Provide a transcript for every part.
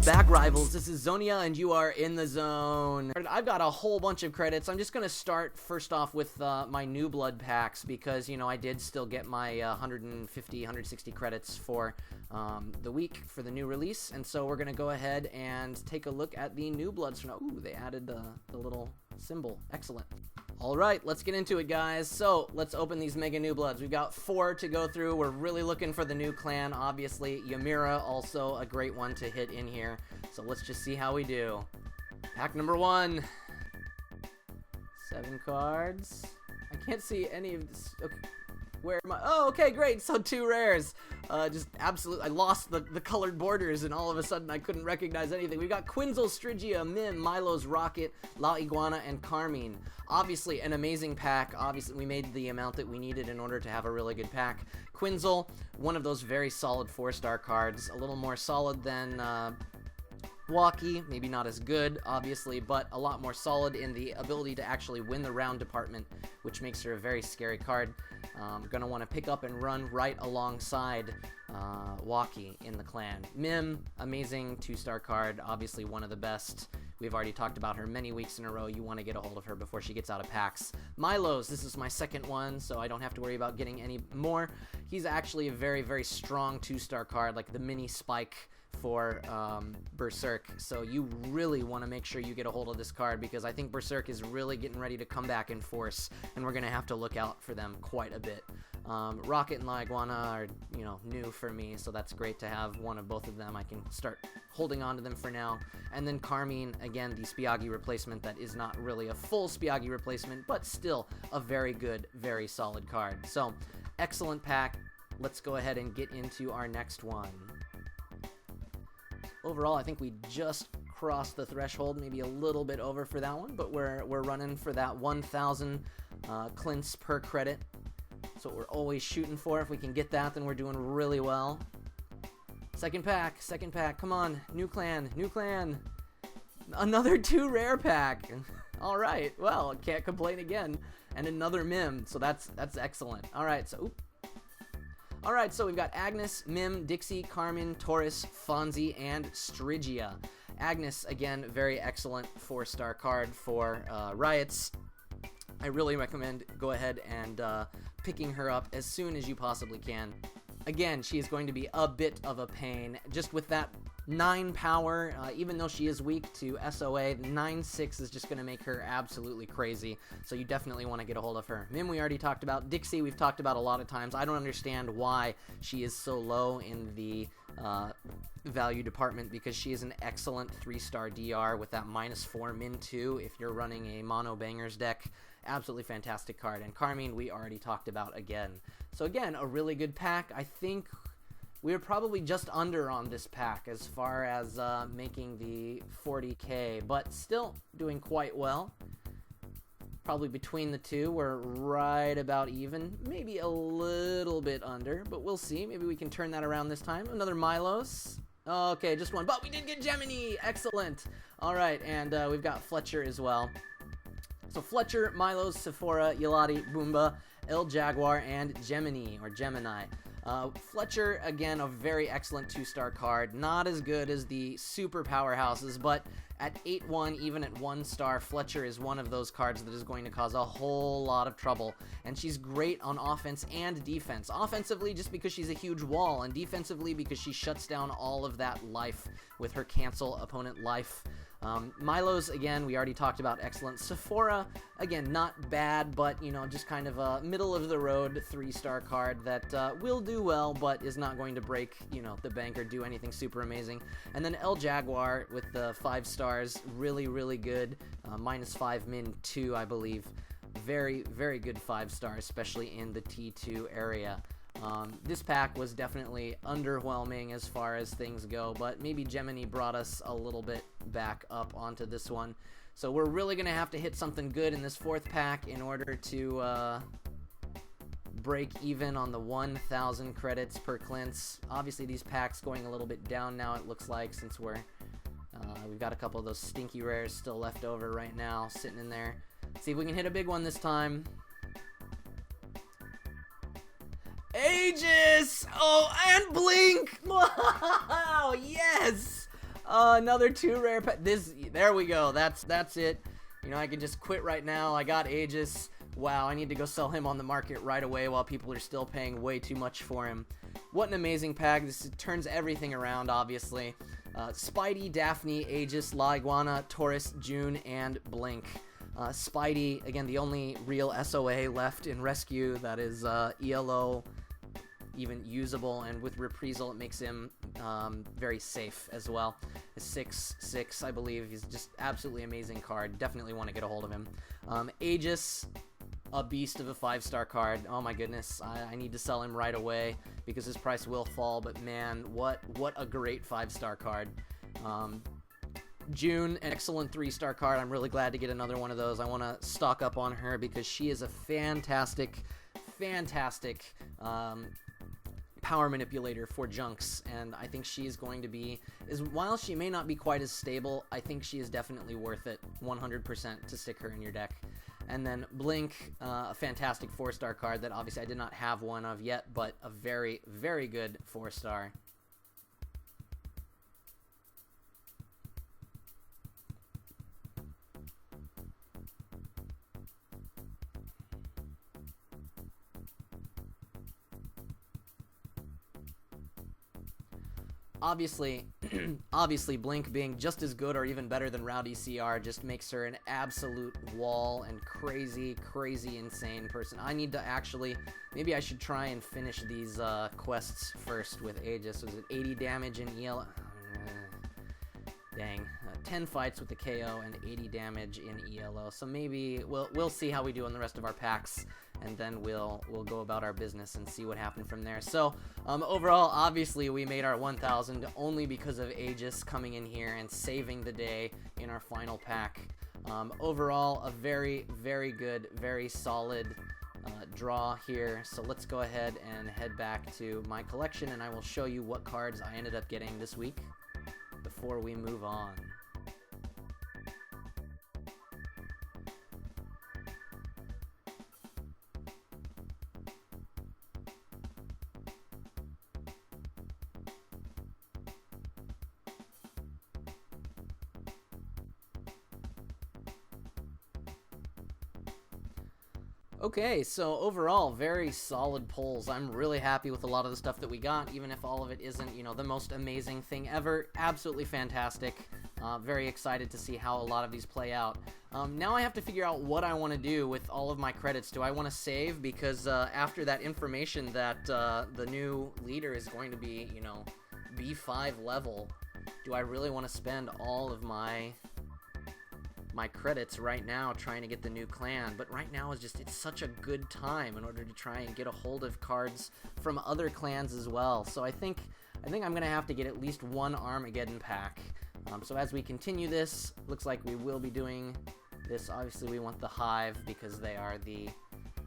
back, rivals? This is Xonia, and you are in the zone. I've got a whole bunch of credits. I'm just going to start first off with my new blood packs because, you know, I did still get my 150, 160 credits for the week for the new release. And so we're going to go ahead and take a look at the new bloods. Ooh, they added the little symbol. Excellent. All right, let's get into it, guys. So let's open these mega new bloods. We've got 4 to go through. We're really looking for the new clan, obviously. Ymira, also a great one to hit in here. So let's just see how we do. Pack number 1. 7 cards. I can't see any of this. Okay. Where am I? Oh, okay, great. So 2 rares. Just absolutely, I lost the colored borders, and all of a sudden I couldn't recognize anything. We've got Quinzel, Stygia, Mim, Milo's Rocket, La Iguana, and Carmine. Obviously, an amazing pack. Obviously, we made the amount that we needed in order to have a really good pack. Quinzel, one of those very solid 4-star cards. A little more solid than Walkie, maybe not as good, obviously, but a lot more solid in the ability to actually win the round department, which makes her a very scary card. Gonna want to pick up and run right alongside Walkie in the clan. Mim, amazing 2-star card, obviously one of the best. We've already talked about her many weeks in a row. You want to get a hold of her before she gets out of packs. Milo's, this is my second one, so I don't have to worry about getting any more. He's actually a very, very strong 2-star card, like the mini Spike for Berserk, so you really want to make sure you get a hold of this card because I think Berserk is really getting ready to come back in force, and we're going to have to look out for them quite a bit. Rocket and La Iguana are, you know, new for me, so that's great to have one of both of them. I can start holding on to them for now. And then Carmine, again, the Spiaggi replacement that is not really a full Spiaggi replacement, but still a very good, very solid card. So, excellent pack. Let's go ahead and get into our next one. Overall, I think we just crossed the threshold, maybe a little bit over for that one, but we're running for that 1,000 clints per credit. So we're always shooting for. If we can get that, then we're doing really well. Second pack, come on, new clan. Another 2 rare pack. All right, well, can't complain again. And another Mim, so that's excellent. All right, so Alright, so we've got Agnes, Mim, Dixie, Carmen, Taurus, Fonzie, and Stygia. Agnes, again, very excellent 4-star card for Riots. I really recommend go ahead and picking her up as soon as you possibly can. Again, she is going to be a bit of a pain. Just with that 9 power, even though she is weak to SOA, 9/6 is just going to make her absolutely crazy. So you definitely want to get a hold of her. Mim, we already talked about. Dixie, we've talked about a lot of times. I don't understand why she is so low in the value department because she is an excellent 3-star DR with that -4 min 2 if you're running a mono bangers deck. Absolutely fantastic card. And Carmine, we already talked about again. So again, a really good pack. I think we're probably just under on this pack as far as making the 40k, but still doing quite well. Probably between the two, we're right about even. Maybe a little bit under, but we'll see. Maybe we can turn that around this time. Another Milos. Okay, just one, but we did get Gemini. Excellent. All right, and we've got Fletcher as well. So Fletcher, Milos, Sephora, Yalati, Boomba, El Jaguar, and Gemini. Fletcher, again, a very excellent 2-star card. Not as good as the super powerhouses, but at 8/1, even at 1-star, Fletcher is one of those cards that is going to cause a whole lot of trouble. And she's great on offense and defense. Offensively, just because she's a huge wall, and defensively, because she shuts down all of that life with her cancel opponent life. Milos, again, we already talked about, excellent. Sephora, again, not bad, but, you know, just kind of a middle-of-the-road 3-star card that will do well, but is not going to break, you know, the bank or do anything super amazing. And then El Jaguar with the 5 stars, really, really good. -5 min 2, I believe. Very, very good 5-star, especially in the T2 area. This pack was definitely underwhelming as far as things go, but maybe Gemini brought us a little bit back up onto this one. So we're really going to have to hit something good in this 4th pack in order to break even on the 1,000 credits per clints. Obviously these packs going a little bit down now, it looks like, since we've got a couple of those stinky rares still left over right now, sitting in there. See if we can hit a big one this time. Aegis! Oh, and Blink! Wow, yes! Another 2 rare pack. There we go. That's it. You know, I can just quit right now. I got Aegis. Wow, I need to go sell him on the market right away while people are still paying way too much for him. What an amazing pack. This turns everything around, obviously. Spidey, Daphne, Aegis, La Iguana, Taurus, June, and Blink. Spidey, again, the only real SOA left in Rescue that is ELO even usable, and with Reprisal it makes him very safe as well. 6/6, I believe. He's just absolutely amazing card. Definitely want to get a hold of him. Aegis, a beast of a 5-star card. Oh my goodness, I need to sell him right away because his price will fall, but man, what a great 5-star card. June, an excellent 3-star card. I'm really glad to get another one of those. I want to stock up on her because she is a fantastic power manipulator for junks, and I think she is going to be, while she may not be quite as stable, I think she is definitely worth it 100% to stick her in your deck. And then Blink, a fantastic 4-star card that obviously I did not have one of yet, but a very, very good 4-star. Obviously, Blink being just as good or even better than Rowdy CR just makes her an absolute wall and crazy insane person. I need to actually, maybe I should try and finish these quests first with Aegis. Was it 80 damage in EL? Dang. 10 fights with the KO and 80 damage in ELO. So maybe we'll see how we do on the rest of our packs, and then we'll go about our business and see what happened from there. So overall, obviously we made our 1,000 only because of Aegis coming in here and saving the day in our final pack. Overall, a very good, very solid draw here. So let's go ahead and head back to my collection, and I will show you what cards I ended up getting this week before we move on. Okay, so overall, very solid pulls. I'm really happy with a lot of the stuff that we got, even if all of it isn't, you know, the most amazing thing ever. Absolutely fantastic. Very excited to see how a lot of these play out. Now I have to figure out what I want to do with all of my credits. Do I want to save? Because after that information that the new leader is going to be, you know, B5 level, do I really want to spend all of my credits right now trying to get the new clan? But right now is just, it's such a good time in order to try and get a hold of cards from other clans as well. So I think I'm gonna have to get at least one Armageddon pack. So as we continue this, looks like we will be doing this. Obviously we want the Hive because they are the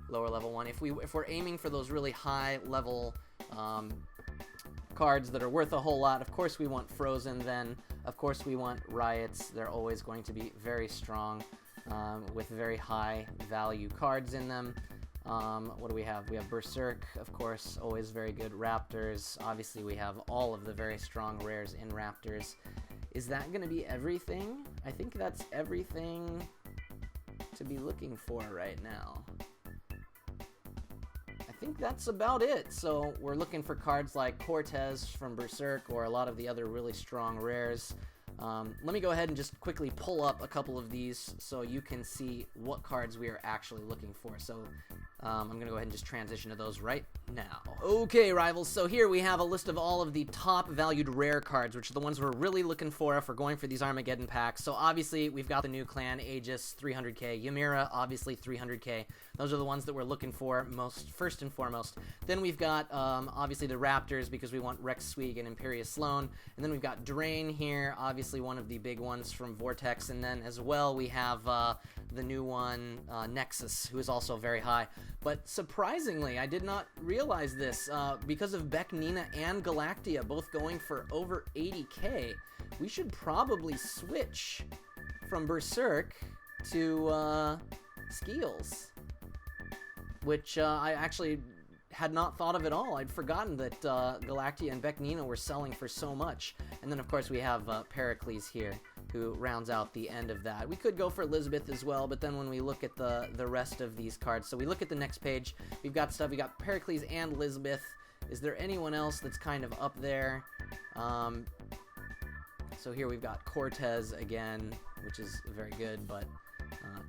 lower level one. If we're aiming for those really high level cards that are worth a whole lot, of course we want Frozen, then of course we want Riots. They're always going to be very strong with very high value cards in them. What do we have? We have Berserk, of course, always very good. Raptors, obviously we have all of the very strong rares in Raptors. Is that going to be everything? I think that's everything to be looking for right now. I think that's about it. So we're looking for cards like Cortez from Berserk or a lot of the other really strong rares. Let me go ahead and just quickly pull up a couple of these so you can see what cards we are actually looking for. So I'm going to go ahead and just transition to those right now. Okay, rivals, so here we have a list of all of the top valued rare cards, which are the ones we're really looking for if we're going for these Armageddon packs. So obviously we've got the new clan, Aegis, 300k, Ymira, obviously 300k. Those are the ones that we're looking for first and foremost. Then we've got obviously the Raptors because we want Rex Swig and Imperious Sloan. And then we've got Drain here, obviously one of the big ones from Vortex. And then as well we have the new one, Nexus, who is also very high. But surprisingly, I did not realize this, because of Beck, Nina, and Galactia both going for over 80k, we should probably switch from Berserk to Skeels, which I actually had not thought of at all. I'd forgotten that Galactia and Becnina were selling for so much. And then, of course, we have Pericles here, who rounds out the end of that. We could go for Elizabeth as well, but then when we look at the rest of these cards, so we look at the next page, we've got stuff. We got Pericles and Elizabeth. Is there anyone else that's kind of up there? So here we've got Cortez again, which is very good, but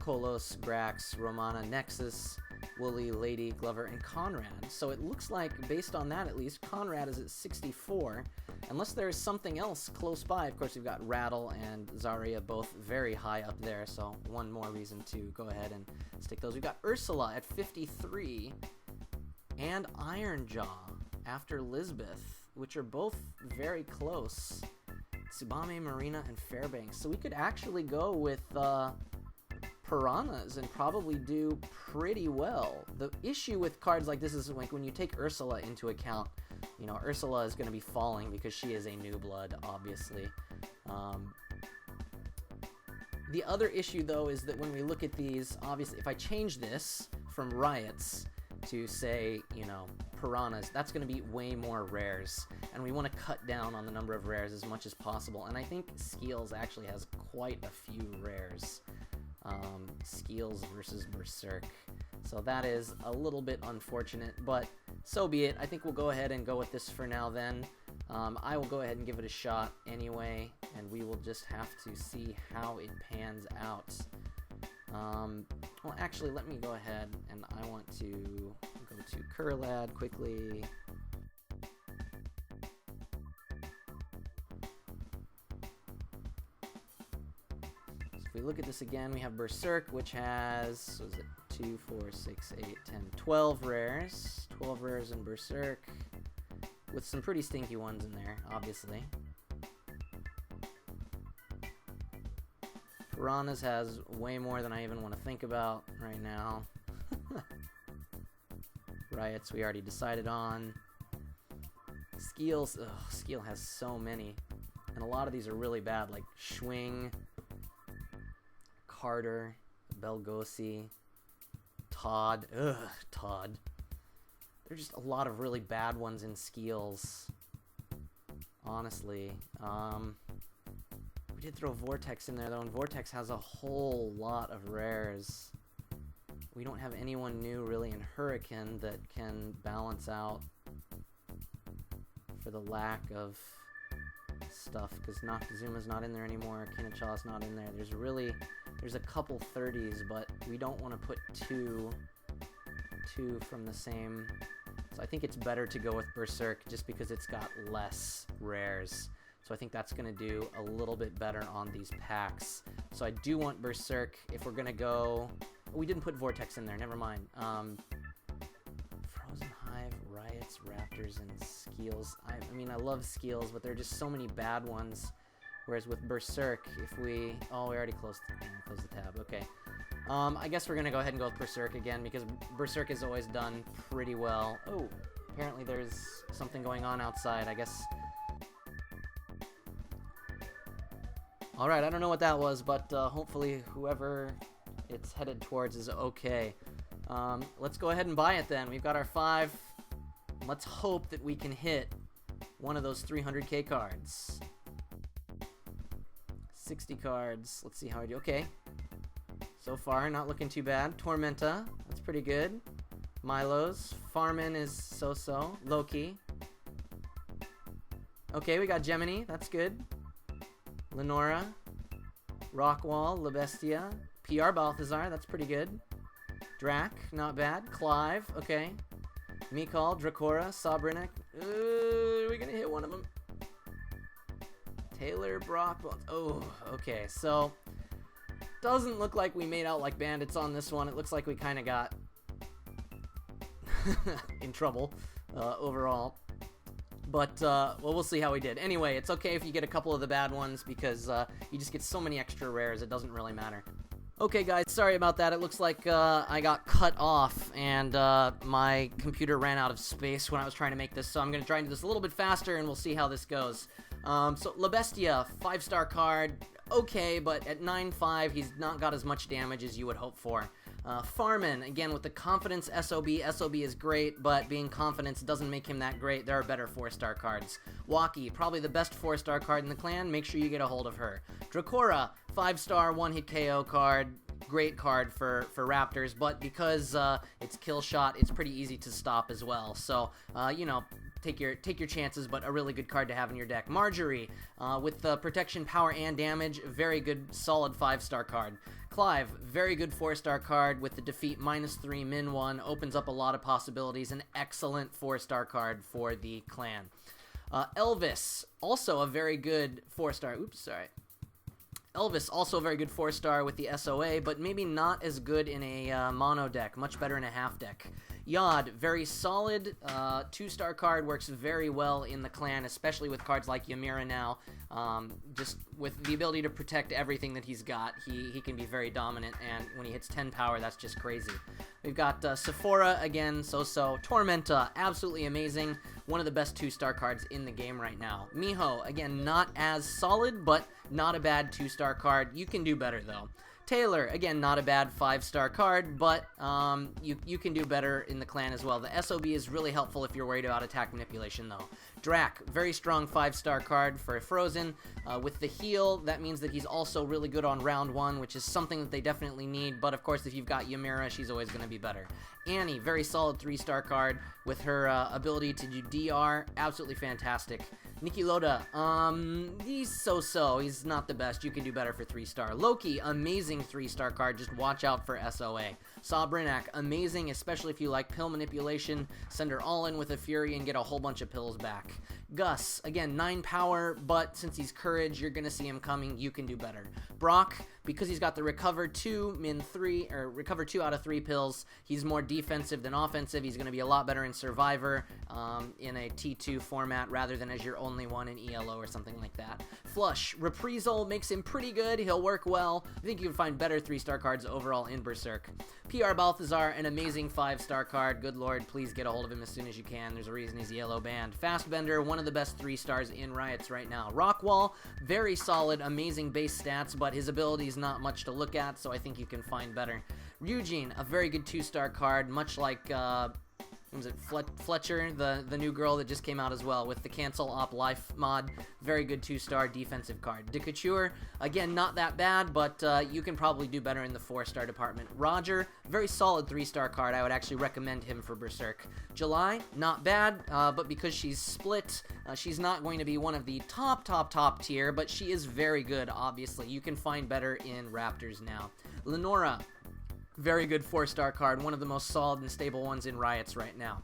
Kolos, Grax, Romana, Nexus, Wooly, Lady, Glover, and Conrad. So it looks like, based on that at least, Conrad is at 64, unless there is something else close by. Of course, we've got Rattle and Zarya both very high up there, so one more reason to go ahead and stick those. We've got Ursula at 53, and Ironjaw after Lisbeth, which are both very close. Tsubame, Marina, and Fairbanks. So we could actually go with Piranhas and probably do pretty well. The issue with cards like this is like when you take Ursula into account, you know, Ursula is going to be falling because she is a new blood, obviously. The other issue, though, is that when we look at these, obviously, if I change this from Riots to, say, you know, Piranhas, that's going to be way more rares, and we want to cut down on the number of rares as much as possible, and I think Skeels actually has quite a few rares. Skeels versus Berserk. So that is a little bit unfortunate, but so be it. I think we'll go ahead and go with this for now then. I will go ahead and give it a shot anyway, and we will just have to see how it pans out. Well, actually, let me go ahead, and I want to go to Kurlad quickly. If we look at this again, we have Berserk, which has, what is it, 2, 4, 6, 8, 10, 12 rares. 12 rares in Berserk, with some pretty stinky ones in there, obviously. Piranhas has way more than I even want to think about right now. Riots we already decided on. Skeels, ugh, Skeel has so many. And a lot of these are really bad, like Schwing, Carter, Belgosi, Todd. Ugh, Todd. There's just a lot of really bad ones in Skeels. Honestly. We did throw Vortex in there, though, and Vortex has a whole lot of rares. We don't have anyone new, really, in Hurricane that can balance out for the lack of stuff, because Noctizuma's not in there anymore, Kinachaw's not in there. There's a couple 30s, but we don't want to put two from the same. So I think it's better to go with Berserk just because it's got less rares. So I think that's going to do a little bit better on these packs. So I do want Berserk if we're going to go... Oh, we didn't put Vortex in there, never mind. Frozen Hive, Riots, Raptors, and Skeels. I mean, I love Skeels, but there are just so many bad ones. Whereas with Berserk, if we... Oh, we already closed the tab, okay. I guess we're going to go ahead and go with Berserk again, because Berserk has always done pretty well. Oh, apparently there's something going on outside, I guess... Alright, I don't know what that was, but hopefully whoever it's headed towards is okay. Let's go ahead and buy it then. We've got our 5. Let's hope that we can hit one of those 300k cards. 60 cards. Let's see how I do. Okay. So far, not looking too bad. Tormenta. That's pretty good. Milo's. Farman is so-so. Loki. Okay, we got Gemini. That's good. Lenora, Rockwall, Labestia, PR Balthazar, that's pretty good. Drac, not bad. Clive, okay. Mikal, Dracora, Sabrinek. Are we gonna hit one of them? Taylor, Brock, oh, okay. So, doesn't look like we made out like bandits on this one. It looks like we kind of got in trouble overall. But, well, we'll see how we did. Anyway, it's okay if you get a couple of the bad ones, because you just get so many extra rares, it doesn't really matter. Okay, guys, sorry about that. It looks like I got cut off, and my computer ran out of space when I was trying to make this, so I'm going to try and do this a little bit faster, and we'll see how this goes. So, Labestia, 5-star card, okay, but at 9.5, he's not got as much damage as you would hope for. Farman, again, with the Confidence SOB. SOB is great, but being Confidence doesn't make him that great. There are better 4-star cards. Waki, probably the best 4-star card in the clan. Make sure you get a hold of her. Dracora, 5-star, 1-hit KO card. Great card for Raptors, but because it's kill shot, it's pretty easy to stop as well. So, you know, take your chances, but a really good card to have in your deck. Marjorie, with the protection, power, and damage, very good, solid 5-star card. Clive, very good 4-star card with the defeat -3, -1, opens up a lot of possibilities. An excellent 4-star card for the clan. Elvis, also a very good 4-star. Oops, sorry. Elvis, also a very good 4-star with the SOA, but maybe not as good in a mono deck. Much better in a half deck. Yod, very solid 2-star card, works very well in the clan, especially with cards like Ymira now. Just with the ability to protect everything that he's got, he can be very dominant, and when he hits 10 power, that's just crazy. We've got Sephora, again, so-so. Tormenta, absolutely amazing. One of the best 2-star cards in the game right now. Miho, again, not as solid, but not a bad 2-star card. You can do better, though. Taylor, again, not a bad 5-star card, but you can do better in the clan as well. The SOB is really helpful if you're worried about attack manipulation, though. Drac, very strong 5-star card for Frozen. With the heal, that means that he's also really good on round 1, which is something that they definitely need, but of course if you've got Ymira, she's always going to be better. Annie, very solid 3-star card with her ability to do DR, absolutely fantastic. Niki Loda, he's so-so, he's not the best, you can do better for 3-star. Loki, amazing 3-star card, just watch out for SOA. Sabrinak, amazing, especially if you like pill manipulation, send her all in with a Fury and get a whole bunch of pills back. Gus, again, 9 power, but since he's Courage, you're gonna see him coming, you can do better. Brock, because he's got the Recover 2, Min 3, or Recover 2 out of 3 pills, he's more defensive than offensive, he's gonna be a lot better in Survivor, in a T2 format, rather than as your only one in ELO or something like that. Flush, Reprisal makes him pretty good, he'll work well, I think you can find better 3-star cards overall in Berserk. PR Balthazar, an amazing 5-star card, good lord, please get a hold of him as soon as you can, there's a reason he's yellow banned. Fastbender, one of the best 3-stars in Riots right now. Rockwall, very solid, amazing base stats, but his ability is not much to look at, so I think you can find better. Ryujin, a very good 2-star card, much like, was it Fletcher, the new girl that just came out as well, with the Cancel Op Life mod, very good 2-star defensive card. Decature, again, not that bad, but you can probably do better in the 4-star department. Roger, very solid 3-star card, I would actually recommend him for Berserk. July, not bad, but because she's split, she's not going to be one of the top tier, but she is very good, obviously. You can find better in Raptors now. Lenora, very good 4-star card, one of the most solid and stable ones in Riots right now.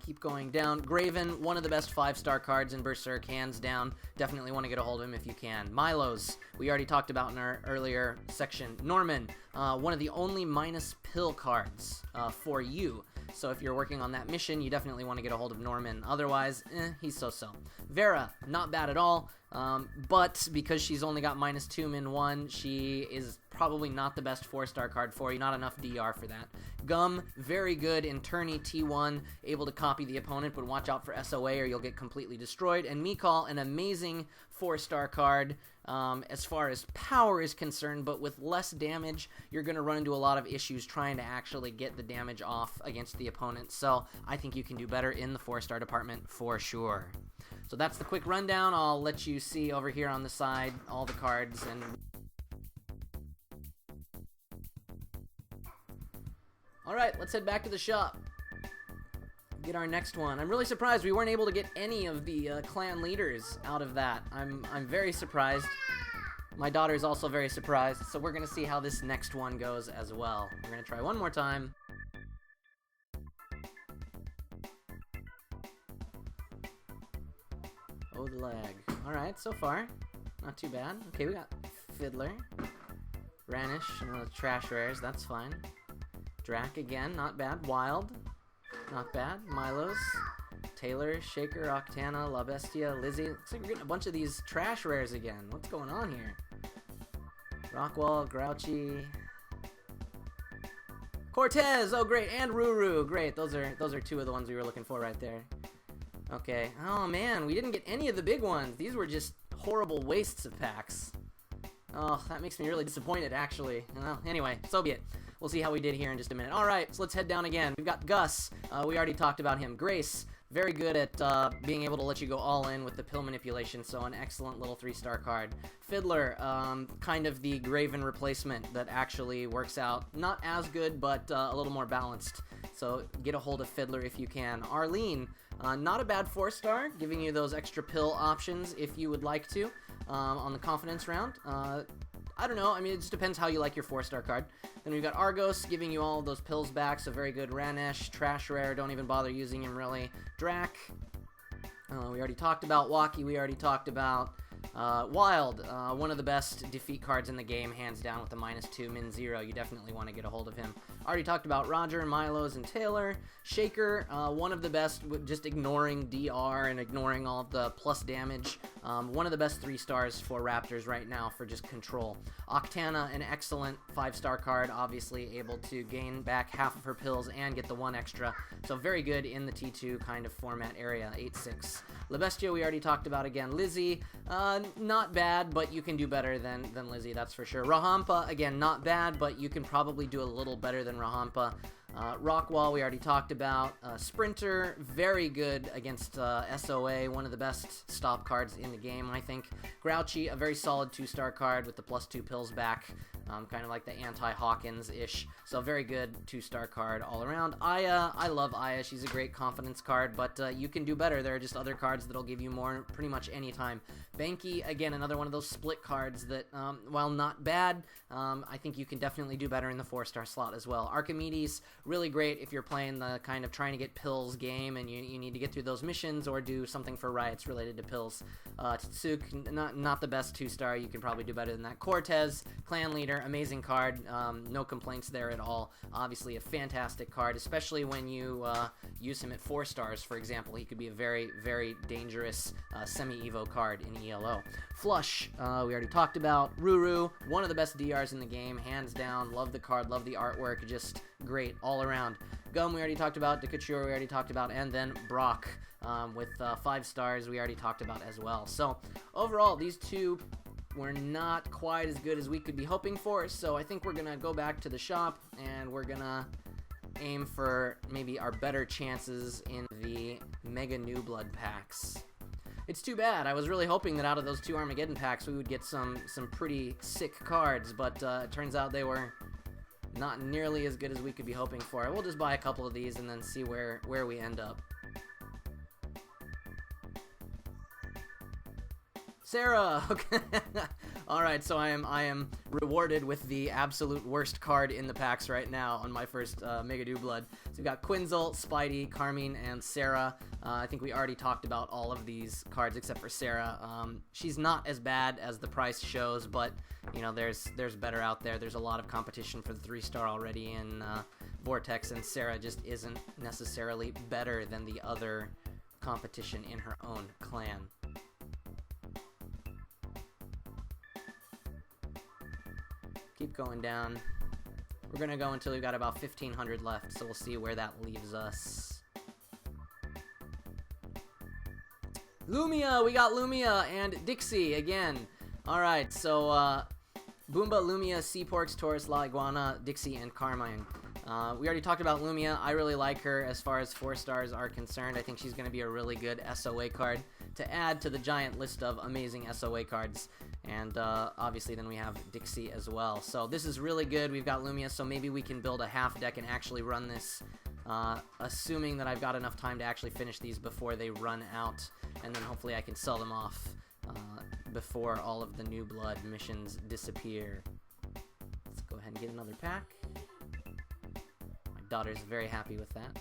Keep going down. Graven, one of the best 5-star cards in Berserk, hands down. Definitely want to get a hold of him if you can. Milos, we already talked about in our earlier section. Norman, one of the only minus pill cards for you. So if you're working on that mission, you definitely want to get a hold of Norman. Otherwise, he's so-so. Vera, not bad at all. But because she's only got -2 min 1, she is probably not the best 4-star card for you, not enough DR for that. Gum, very good in tourney T1, able to copy the opponent, but watch out for SOA or you'll get completely destroyed. And Mikal, an amazing 4-star card as far as power is concerned, but with less damage, you're going to run into a lot of issues trying to actually get the damage off against the opponent. So I think you can do better in the 4-star department for sure. So that's the quick rundown. I'll let you see over here on the side all the cards and... Alright, let's head back to the shop. Get our next one. I'm really surprised we weren't able to get any of the clan leaders out of that. I'm very surprised. My daughter is also very surprised, so we're going to see how this next one goes as well. We're going to try one more time. Oh, the lag. Alright, so far, not too bad. Okay, we got Fiddler, Ranish, Trash Rares, that's fine. Drac again, not bad. Wild, not bad. Milos, Taylor, Shaker, Octana, La Bestia, Lizzie. Looks like we're getting a bunch of these Trash Rares again. What's going on here? Rockwall, Grouchy, Cortez, oh great, and Ruru, great. Those are two of the ones we were looking for right there. Okay. Oh man, we didn't get any of the big ones. These were just horrible wastes of packs. Oh, that makes me really disappointed, actually. Well, anyway, so be it. we'll see how we did here in just a minute. All right, so let's head down again. We've got Gus. We already talked about him. Grace, very good at being able to let you go all in with the pill manipulation, so an excellent little 3-star card. Fiddler, kind of the Graven replacement that actually works out. Not as good, but a little more balanced. So get a hold of Fiddler if you can. Arlene, not a bad 4-star, giving you those extra pill options if you would like to on the confidence round. I don't know, I mean, it just depends how you like your 4-star card. Then we've got Argos, giving you all of those pills back, so very good. Ranesh, trash rare, don't even bother using him, really. Drac, we already talked about. Waki, we already talked about. Wild, one of the best defeat cards in the game, hands down with the -2, -0. You definitely want to get a hold of him. Already talked about Roger, Milos, and Taylor. Shaker, one of the best, just ignoring DR and ignoring all the plus damage. One of the best 3-stars for Raptors right now for just control. Octana, an excellent 5-star card, obviously able to gain back half of her pills and get the 1 extra. So very good in the T2 kind of format area, 8/6. Lebestia, we already talked about again. Lizzie, not bad, but you can do better than Lizzie, that's for sure. Rahampa, again, not bad, but you can probably do a little better than Rahampa. Rockwall, we already talked about. Sprinter, very good against SOA, one of the best stop cards in the game, I think. Grouchy, a very solid 2-star card with the +2 pills back, kind of like the anti-Hawkins-ish. So very good 2-star card all around. Aya, I love Aya. She's a great confidence card, but you can do better. There are just other cards that'll give you more pretty much any time. Banky, again, another one of those split cards that, while not bad, I think you can definitely do better in the 4-star slot as well. Archimedes, really great if you're playing the kind of trying to get pills game and you need to get through those missions or do something for riots related to pills. Tsuk, not the best 2-star. You can probably do better than that. Cortez, clan leader, amazing card. No complaints there at all. Obviously a fantastic card, especially when you use him at 4 stars, for example. He could be a very, very dangerous semi-evo card in ELO. Flush, we already talked about. Ruru, one of the best DRs in the game, hands down. Love the card, love the artwork, just great all around. Gum, we already talked about. Dekachur, we already talked about. And then Brock, with 5 stars, we already talked about as well. So overall, these two were not quite as good as we could be hoping for, so I think we're gonna go back to the shop and we're gonna aim for maybe our better chances in the Mega New Blood packs. It's too bad. I was really hoping that out of those 2 Armageddon packs we would get some pretty sick cards, but it turns out they were not nearly as good as we could be hoping for. We'll just buy a couple of these and then see where we end up. Sarah! Okay. Alright, so I am rewarded with the absolute worst card in the packs right now on my first Mega New Blood. So we've got Quinzel, Spidey, Carmine, and Sarah. I think we already talked about all of these cards except for Sarah. She's not as bad as the price shows, but you know, there's better out there. There's a lot of competition for the 3-star already in Vortex, and Sarah just isn't necessarily better than the other competition in her own clan. Keep going down. We're gonna go until we've got about 1,500 left, so we'll see where that leaves us. Lumia! We got Lumia and Dixie again. Alright, so Boomba, Lumia, Seaporks, Taurus, La Iguana, Dixie, and Carmine. We already talked about Lumia. I really like her as far as 4 stars are concerned. I think she's going to be a really good SOA card to add to the giant list of amazing SOA cards. And obviously then we have Dixie as well. So this is really good. We've got Lumia, so maybe we can build a half deck and actually run this, assuming that I've got enough time to actually finish these before they run out. And then hopefully I can sell them off before all of the New Blood missions disappear. Let's go ahead and get another pack. My daughter's very happy with that.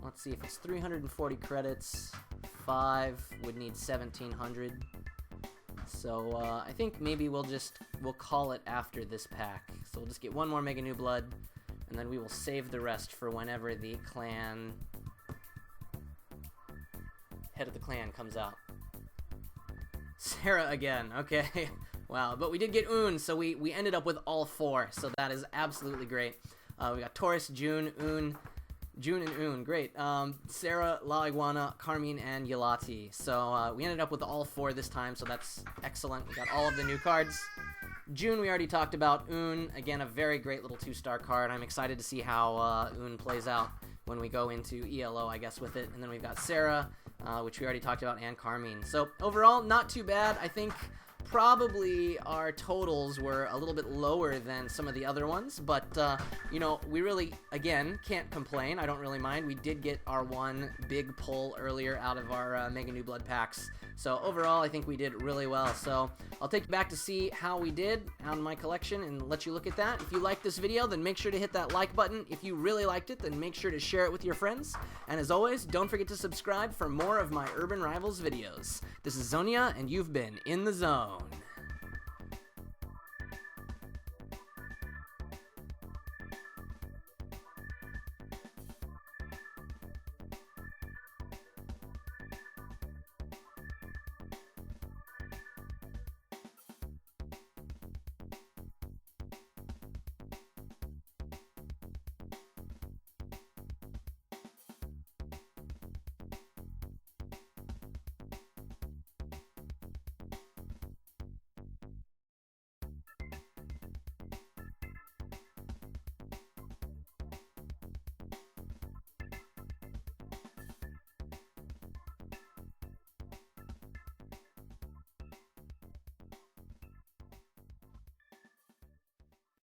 Let's see if it's 340 credits. 5 would need 1,700. So I think maybe we'll call it after this pack. So we'll just get one more Mega New Blood, and then we will save the rest for whenever the clan head of the clan comes out. Sarah again, okay. Wow, but we did get Un, so we ended up with all 4, so that is absolutely great. We got Taurus, June and Un, great. Sarah, La Iguana, Carmine, and Yelati. So we ended up with all 4 this time, so that's excellent. We got all of the new cards. June, we already talked about. Un, again, a very great little 2-star card. I'm excited to see how Un plays out when we go into ELO, I guess, with it. And then we've got Sarah, which we already talked about, and Carmine. So overall, not too bad. I think probably our totals were a little bit lower than some of the other ones, but you know, we really, again, can't complain. I don't really mind. We did get our one big pull earlier out of our Mega New Blood packs, so overall I think we did really well. So I'll take you back to see how we did on my collection and let you look at that. If you liked this video, then make sure to hit that like button. If you really liked it, then make sure to share it with your friends, and as always, don't forget to subscribe for more of my Urban Rivals videos. This is Xonia, and you've been in the zone.